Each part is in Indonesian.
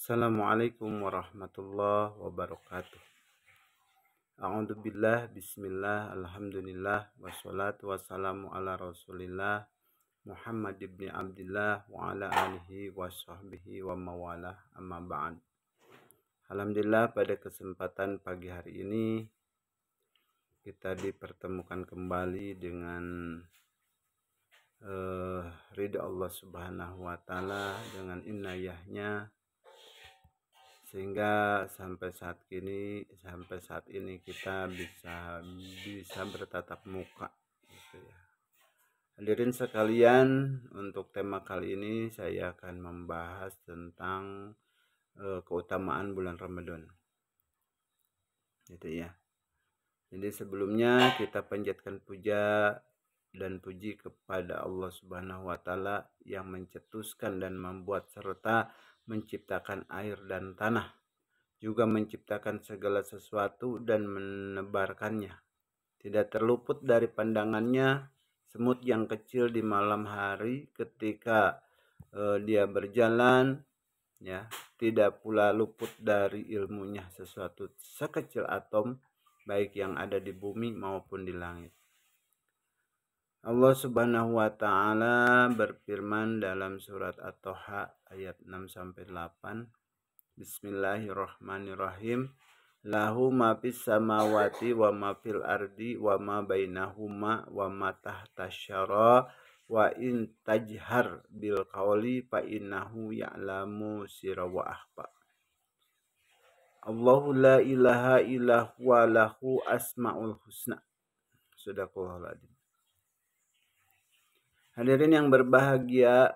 Assalamualaikum warahmatullahi wabarakatuh. A'udzubillah, bismillah, alhamdulillah, wassalatu wassalamu ala rasulillah Muhammad ibn Abdillah wa ala alihi wa sahbihi wa mawalah, amma ba'd. Alhamdulillah, pada kesempatan pagi hari ini kita dipertemukan kembali dengan ridha Allah subhanahu wa ta'ala, dengan inayahnya, sehingga sampai saat ini kita bisa bertatap muka gitu ya. Hadirin sekalian, untuk tema kali ini saya akan membahas tentang keutamaan bulan Ramadan gitu ya. Jadi sebelumnya kita panjatkan puja dan puji kepada Allah Subhanahu wa taala yang mencetuskan dan membuat serta menciptakan air dan tanah, juga menciptakan segala sesuatu dan menebarkannya. Tidak terluput dari pandangannya semut yang kecil di malam hari ketika dia berjalan, ya, tidak pula luput dari ilmunya sesuatu sekecil atom, baik yang ada di bumi maupun di langit. Allah Subhanahu wa taala berfirman dalam surat At-Toha ayat 6-8. Bismillahirrahmanirrahim. Lahu ma fis samawati wa ma fil ardi wa ma bainahuma wa ma tahta syara wa in tajhar bil qawli fa innahu ya'lamu sirra wa akhfa. Allahu la ilaha illa huwa lahu asmaul husna. Sadaqallahul adzim. Hadirin yang berbahagia,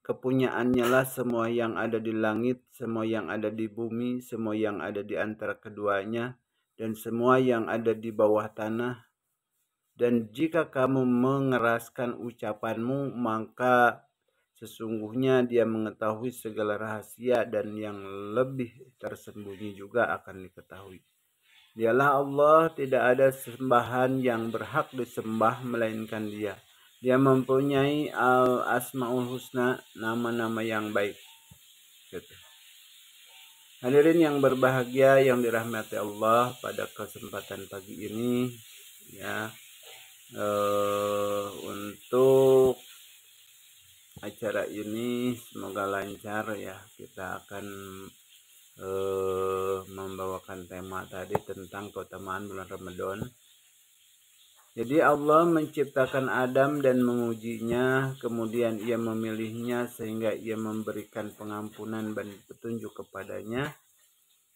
kepunyaannya lah semua yang ada di langit, semua yang ada di bumi, semua yang ada di antara keduanya, dan semua yang ada di bawah tanah. Dan jika kamu mengeraskan ucapanmu, maka sesungguhnya dia mengetahui segala rahasia, dan yang lebih tersembunyi juga akan diketahui. Dialah Allah, tidak ada sembahan yang berhak disembah melainkan Dia. Dia mempunyai al-asmaul husna, nama-nama yang baik. Gitu. Hadirin yang berbahagia yang dirahmati Allah, pada kesempatan pagi ini ya, untuk acara ini semoga lancar ya. Kita akan membawakan tema tadi tentang keutamaan bulan Ramadan. Jadi Allah menciptakan Adam dan mengujinya, kemudian ia memilihnya sehingga ia memberikan pengampunan dan petunjuk kepadanya.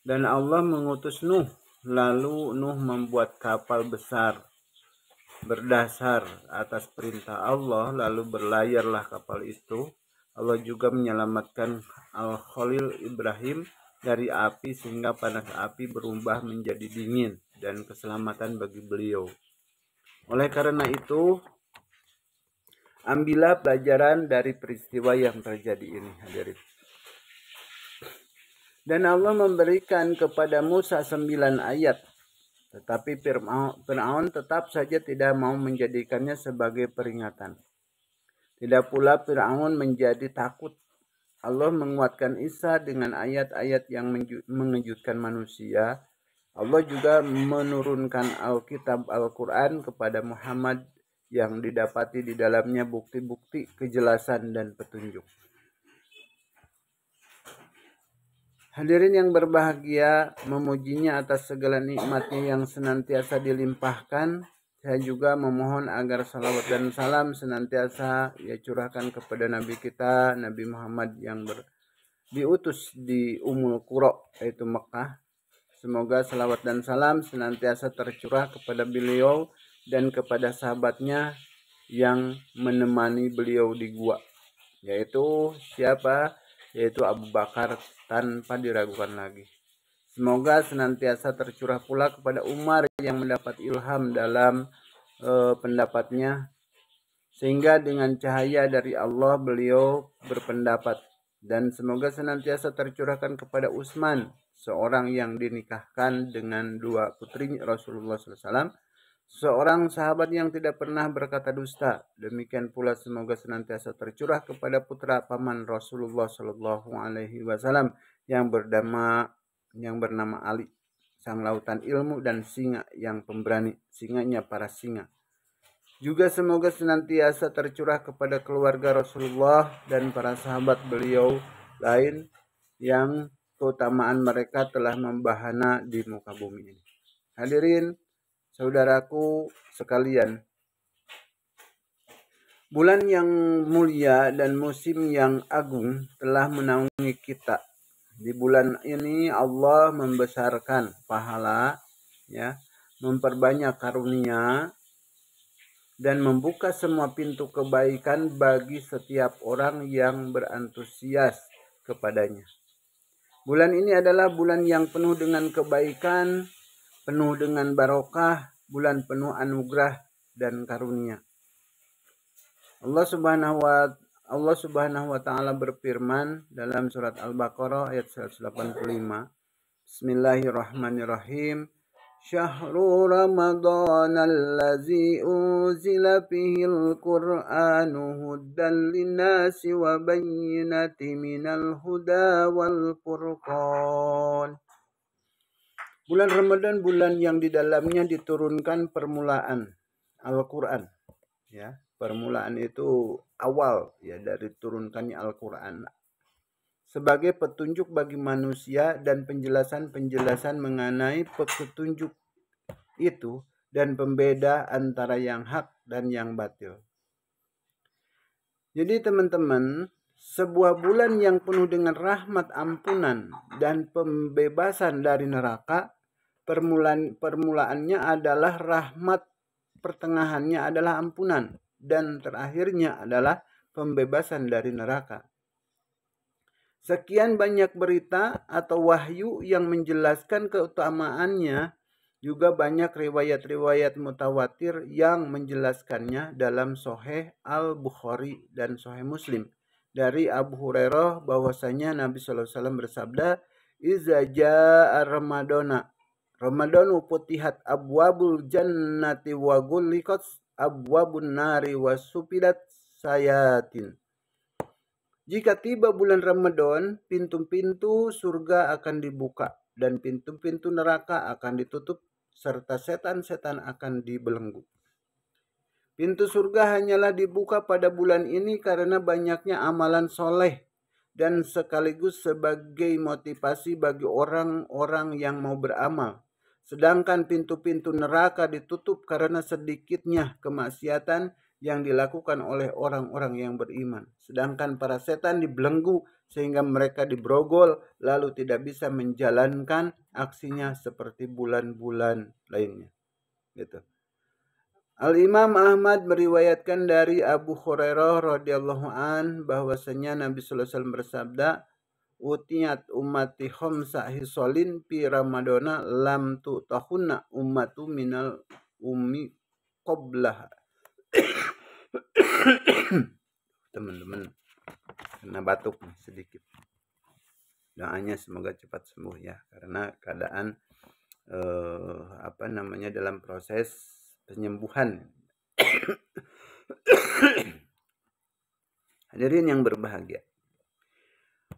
Dan Allah mengutus Nuh, lalu Nuh membuat kapal besar berdasar atas perintah Allah, lalu berlayarlah kapal itu. Allah juga menyelamatkan Al-Khalil Ibrahim dari api sehingga panas api berubah menjadi dingin dan keselamatan bagi beliau. Oleh karena itu, ambillah pelajaran dari peristiwa yang terjadi ini, hadirin. Dan Allah memberikan kepada Musa 9 ayat, tetapi Fir'aun tetap saja tidak mau menjadikannya sebagai peringatan. Tidak pula Fir'aun menjadi takut. Allah menguatkan Isa dengan ayat-ayat yang mengejutkan manusia. Allah juga menurunkan Alkitab Al-Quran kepada Muhammad yang didapati di dalamnya bukti-bukti kejelasan dan petunjuk. Hadirin yang berbahagia, memujinya atas segala nikmatnya yang senantiasa dilimpahkan. Saya juga memohon agar salawat dan salam senantiasa ia curahkan kepada Nabi kita, Nabi Muhammad yang diutus di Ummul Qura, yaitu Mekah. Semoga salawat dan salam senantiasa tercurah kepada beliau dan kepada sahabatnya yang menemani beliau di gua. Yaitu siapa? Yaitu Abu Bakar tanpa diragukan lagi. Semoga senantiasa tercurah pula kepada Umar yang mendapat ilham dalam pendapatnya. Sehingga dengan cahaya dari Allah beliau berpendapat. Dan semoga senantiasa tercurahkan kepada Utsman, seorang yang dinikahkan dengan dua putri Rasulullah SAW, seorang sahabat yang tidak pernah berkata dusta. Demikian pula semoga senantiasa tercurah kepada putra paman Rasulullah SAW, yang bernama Ali, sang lautan ilmu, dan singa yang pemberani, singanya para singa. Juga semoga senantiasa tercurah kepada keluarga Rasulullah dan para sahabat beliau lain yang keutamaan mereka telah membahana di muka bumi ini. Hadirin saudaraku sekalian, bulan yang mulia dan musim yang agung telah menaungi kita. Di bulan ini Allah membesarkan pahala, ya, memperbanyak karunia, dan membuka semua pintu kebaikan bagi setiap orang yang berantusias kepadanya. Bulan ini adalah bulan yang penuh dengan kebaikan, penuh dengan barokah, bulan penuh anugerah dan karunia. Allah Subhanahu wa taala berfirman dalam surat Al-Baqarah ayat 185. Bismillahirrahmanirrahim. Syahrul Ramadan allazi unzila fihil Qur'anu hudan linnasi wa bayyinatin minal huda wal furqan. Bulan Ramadan bulan yang di dalamnya diturunkan permulaan Al-Qur'an, ya. Permulaan itu awal, ya, dari turunkannya Al-Qur'an sebagai petunjuk bagi manusia dan penjelasan-penjelasan mengenai petunjuk itu dan pembeda antara yang hak dan yang batil. Jadi teman-teman, sebuah bulan yang penuh dengan rahmat, ampunan, dan pembebasan dari neraka, permulaannya adalah rahmat, pertengahannya adalah ampunan, dan terakhirnya adalah pembebasan dari neraka. Sekian banyak berita atau wahyu yang menjelaskan keutamaannya, juga banyak riwayat-riwayat mutawatir yang menjelaskannya dalam Sahih Al-Bukhari dan Sahih Muslim. Dari Abu Hurairah bahwasanya Nabi SAW bersabda, "Iza jaa Ramadana, Ramadanu putihat abwabul jannati wa ghulliqat abwabun nari wa supidat sayatin." Jika tiba bulan Ramadan, pintu-pintu surga akan dibuka dan pintu-pintu neraka akan ditutup serta setan-setan akan dibelenggu. Pintu surga hanyalah dibuka pada bulan ini karena banyaknya amalan soleh dan sekaligus sebagai motivasi bagi orang-orang yang mau beramal. Sedangkan pintu-pintu neraka ditutup karena sedikitnya kemaksiatan yang dilakukan oleh orang-orang yang beriman. Sedangkan para setan dibelenggu sehingga mereka diberogol lalu tidak bisa menjalankan aksinya seperti bulan-bulan lainnya. Gitu. Al-Imam Ahmad meriwayatkan dari Abu Hurairah radhiyallahu an bahwasanya Nabi sallallahu alaihi wasallam bersabda, "Utiyat ummati khamsa hisolin fi Ramadana lam tu'tahunna ummatu minal ummi qablah." Teman-teman kena batuk sedikit, doanya semoga cepat sembuh ya, karena keadaan dalam proses penyembuhan. Hadirin yang berbahagia,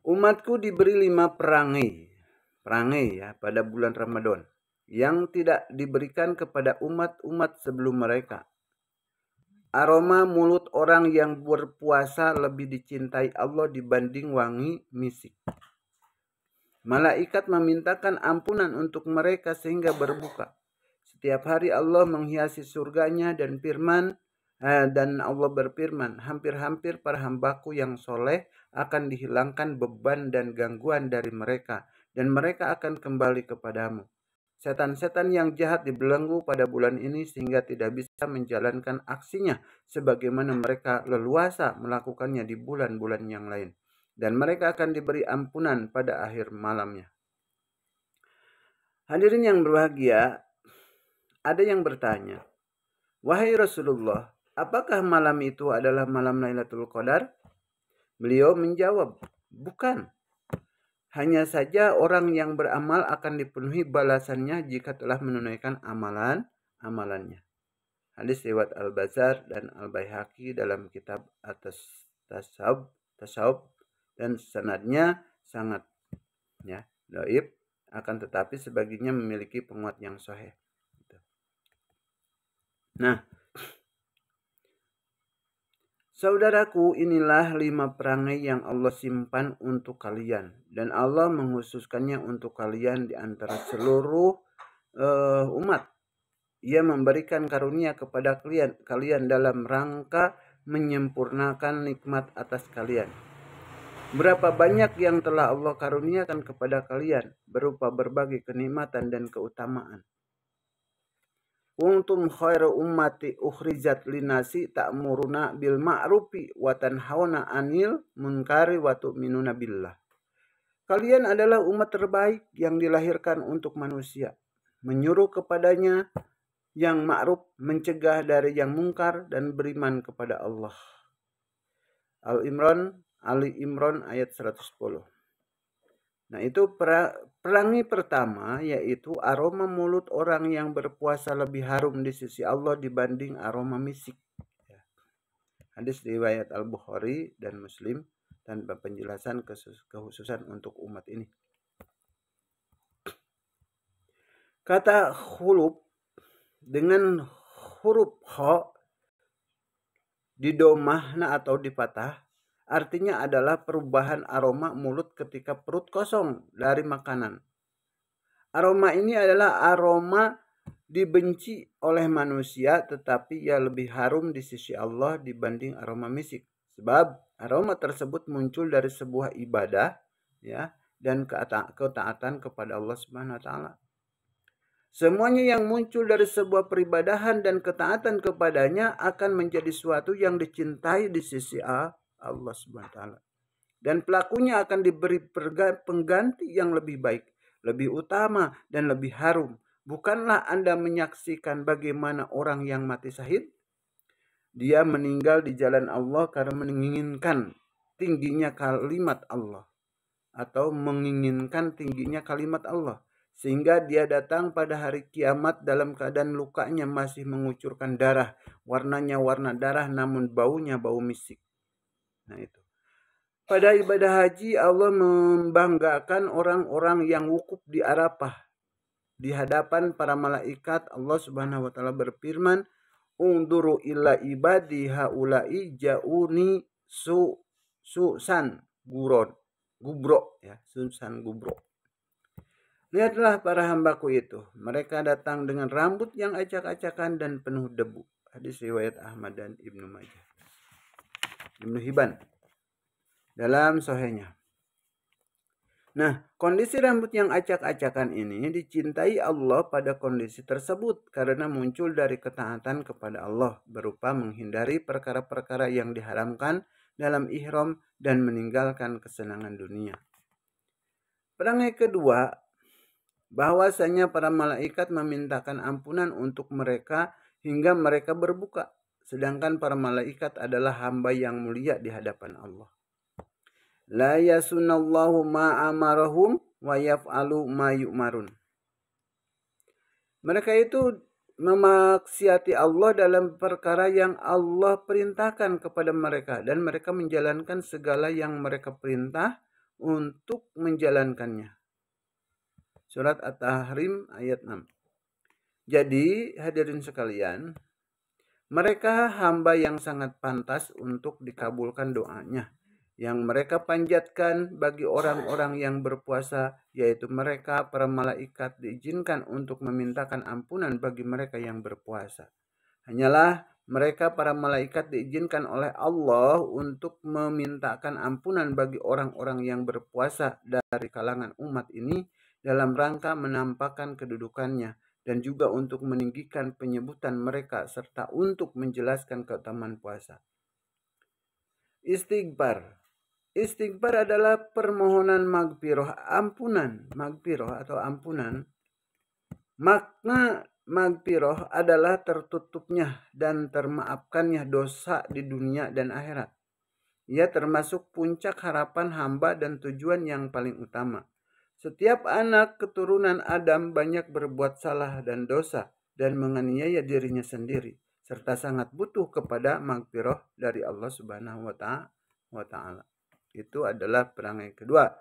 umatku diberi 5 perangai ya pada bulan Ramadan yang tidak diberikan kepada umat-umat sebelum mereka. Aroma mulut orang yang berpuasa lebih dicintai Allah dibanding wangi misik. Malaikat memintakan ampunan untuk mereka sehingga berbuka. Setiap hari Allah menghiasi surganya dan Allah berfirman, hampir-hampir para hambaku yang soleh akan dihilangkan beban dan gangguan dari mereka, dan mereka akan kembali kepadamu. Setan-setan yang jahat dibelenggu pada bulan ini sehingga tidak bisa menjalankan aksinya sebagaimana mereka leluasa melakukannya di bulan-bulan yang lain. Dan mereka akan diberi ampunan pada akhir malamnya. Hadirin yang berbahagia, ada yang bertanya, "Wahai Rasulullah, apakah malam itu adalah malam Lailatul Qadar?" Beliau menjawab, "Bukan. Hanya saja orang yang beramal akan dipenuhi balasannya jika telah menunaikan amalannya." Hadis riwayat Al-Bazzar dan Al-Baihaqi dalam kitab At-Tasawuf dan sanadnya sangat ya, dhaif, akan tetapi sebagiannya memiliki penguat yang sahih. Nah, saudaraku, inilah 5 perangai yang Allah simpan untuk kalian, dan Allah menghususkannya untuk kalian di antara seluruh umat. Ia memberikan karunia kepada kalian dalam rangka menyempurnakan nikmat atas kalian. Berapa banyak yang telah Allah karuniakan kepada kalian berupa berbagai kenikmatan dan keutamaan. Kuntum khairu ummati ukhrijat linasi ta'muruna bil ma'rufi wa tanhauna 'anil munkari wa tu'minuna billah. Kalian adalah umat terbaik yang dilahirkan untuk manusia, menyuruh kepadanya yang ma'ruf, mencegah dari yang mungkar, dan beriman kepada Allah. Ali Imran ayat 110. Nah, itu perangai pertama, yaitu aroma mulut orang yang berpuasa lebih harum di sisi Allah dibanding aroma misik. Hadis riwayat Al-Bukhari dan Muslim tanpa penjelasan kekhususan untuk umat ini. Kata khulub dengan huruf kha didomahna atau dipatah, artinya adalah perubahan aroma mulut ketika perut kosong dari makanan. Aroma ini adalah aroma dibenci oleh manusia, tetapi ia lebih harum di sisi Allah dibanding aroma misik. Sebab aroma tersebut muncul dari sebuah ibadah, ya, dan ketaatan kepada Allah Subhanahu wa taala. Semuanya yang muncul dari sebuah peribadahan dan ketaatan kepadanya akan menjadi suatu yang dicintai di sisi Allah Subhanahu wa taala. Dan pelakunya akan diberi pengganti yang lebih baik, lebih utama, dan lebih harum. Bukanlah Anda menyaksikan bagaimana orang yang mati syahid? Dia meninggal di jalan Allah karena menginginkan tingginya kalimat Allah, atau menginginkan tingginya kalimat Allah, sehingga dia datang pada hari kiamat dalam keadaan lukanya masih mengucurkan darah, warnanya warna darah namun baunya bau misik. Nah, itu. Pada ibadah haji, Allah membanggakan orang-orang yang wukuf di Arafah. Di hadapan para malaikat, Allah Subhanahu wa taala berfirman, "Unduru illa ibadi haula'i ja'uni susan gubro, ya, susan gubro. Lihatlah para hambaku itu, mereka datang dengan rambut yang acak-acakan dan penuh debu." Hadis riwayat Ahmad dan Ibnu Majah. Ibnu Hibban dalam sahihnya. Nah, kondisi rambut yang acak-acakan ini dicintai Allah pada kondisi tersebut karena muncul dari ketaatan kepada Allah berupa menghindari perkara-perkara yang diharamkan dalam ihram dan meninggalkan kesenangan dunia. Perangai kedua, bahwasanya para malaikat memintakan ampunan untuk mereka hingga mereka berbuka, sedangkan para malaikat adalah hamba yang mulia di hadapan Allah. La yasunallahu ma amarahum wa yaf'alu ma yu'marun. Mereka itu memaksiati Allah dalam perkara yang Allah perintahkan kepada mereka, dan mereka menjalankan segala yang mereka perintah untuk menjalankannya. Surat At-Tahrim ayat 6. Jadi hadirin sekalian, mereka hamba yang sangat pantas untuk dikabulkan doanya yang mereka panjatkan bagi orang-orang yang berpuasa, yaitu mereka para malaikat diizinkan untuk memintakan ampunan bagi mereka yang berpuasa. Hanyalah mereka para malaikat diizinkan oleh Allah untuk memintakan ampunan bagi orang-orang yang berpuasa dari kalangan umat ini dalam rangka menampakkan kedudukannya dan juga untuk meninggikan penyebutan mereka serta untuk menjelaskan keutamaan puasa. Istighfar adalah permohonan magfirah atau ampunan. Makna magfirah adalah tertutupnya dan termaafkannya dosa di dunia dan akhirat. Ia termasuk puncak harapan hamba dan tujuan yang paling utama. Setiap anak keturunan Adam banyak berbuat salah dan dosa dan menganiaya dirinya sendiri, serta sangat butuh kepada magfirah dari Allah Subhanahu wa taala. Itu adalah perangai kedua.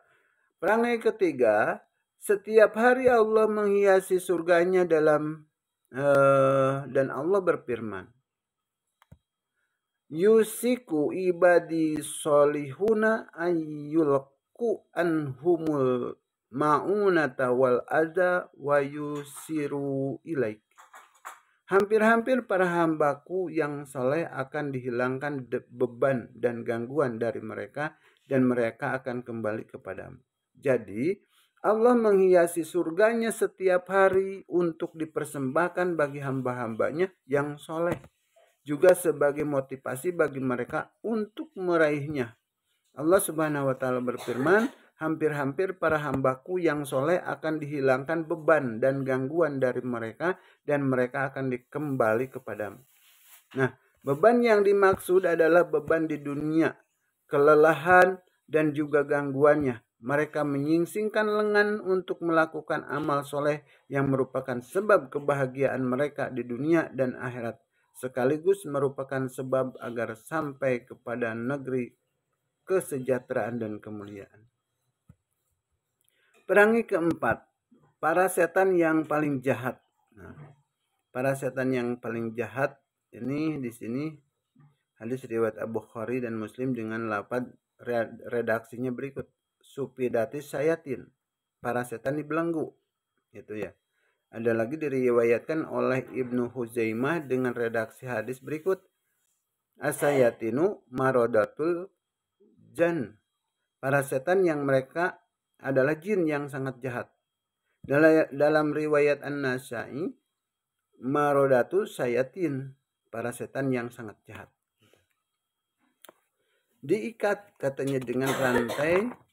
Perangai ketiga, setiap hari Allah menghiasi surganya dan Allah berfirman, yusiku ibadi solihuna ayyulku anhumul ma'unata wal adha wa yusiru ilaik. Hampir-hampir para hambaku yang soleh akan dihilangkan beban dan gangguan dari mereka dan mereka akan kembali kepadamu. Jadi Allah menghiasi surganya setiap hari untuk dipersembahkan bagi hamba-hambanya yang soleh. Juga sebagai motivasi bagi mereka untuk meraihnya. Allah Subhanahu wa Ta'ala berfirman, hampir-hampir para hambaku yang soleh akan dihilangkan beban dan gangguan dari mereka dan mereka akan dikembali kepadamu. Nah, beban yang dimaksud adalah beban di dunia, kelelahan dan juga gangguannya. Mereka menyingsingkan lengan untuk melakukan amal soleh yang merupakan sebab kebahagiaan mereka di dunia dan akhirat, sekaligus merupakan sebab agar sampai kepada negeri kesejahteraan dan kemuliaan. Perangai keempat, para setan yang paling jahat. Nah, para setan yang paling jahat ini di sini hadis riwayat Abu Bukhari dan Muslim dengan lafaz redaksinya berikut. Supidatis sayatin, para setan dibelenggu. Itu ya. Ada lagi diriwayatkan oleh Ibnu Huzaimah dengan redaksi hadis berikut. Asayatinu marodatul jan, para setan yang mereka adalah jin yang sangat jahat. Dalam riwayat An-Nasa'i, marodatu sayatin, para setan yang sangat jahat. Diikat katanya dengan rantai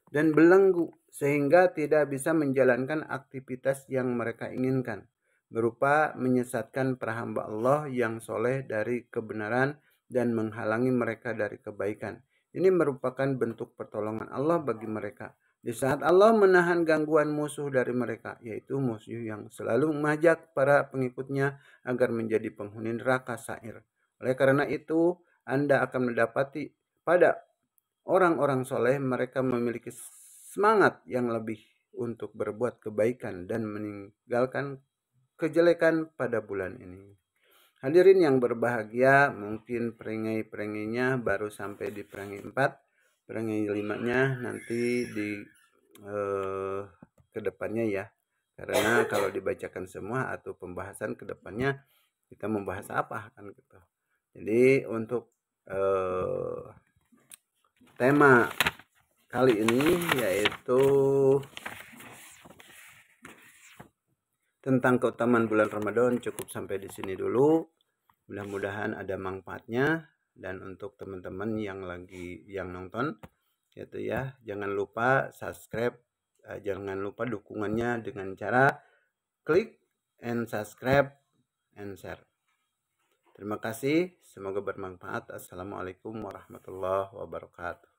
dan belenggu sehingga tidak bisa menjalankan aktivitas yang mereka inginkan, berupa menyesatkan para hamba Allah yang soleh dari kebenaran dan menghalangi mereka dari kebaikan. Ini merupakan bentuk pertolongan Allah bagi mereka di saat Allah menahan gangguan musuh dari mereka, yaitu musuh yang selalu mengajak para pengikutnya agar menjadi penghuni neraka sa'ir. Oleh karena itu, Anda akan mendapati pada orang-orang soleh mereka memiliki semangat yang lebih untuk berbuat kebaikan dan meninggalkan kejelekan pada bulan ini. Hadirin yang berbahagia, mungkin perangai-perangainya baru sampai di perangai 4, perangai 5-nya nanti di kedepannya ya. Karena kalau dibacakan semua atau pembahasan kedepannya kita membahas apa kan gitu. Jadi untuk tema kali ini yaitu tentang keutamaan bulan Ramadan cukup sampai di sini dulu. Mudah-mudahan ada manfaatnya, dan untuk teman-teman yang nonton gitu ya, jangan lupa subscribe, jangan lupa dukungannya dengan cara klik and subscribe and share. Terima kasih, semoga bermanfaat. Assalamualaikum warahmatullahi wabarakatuh.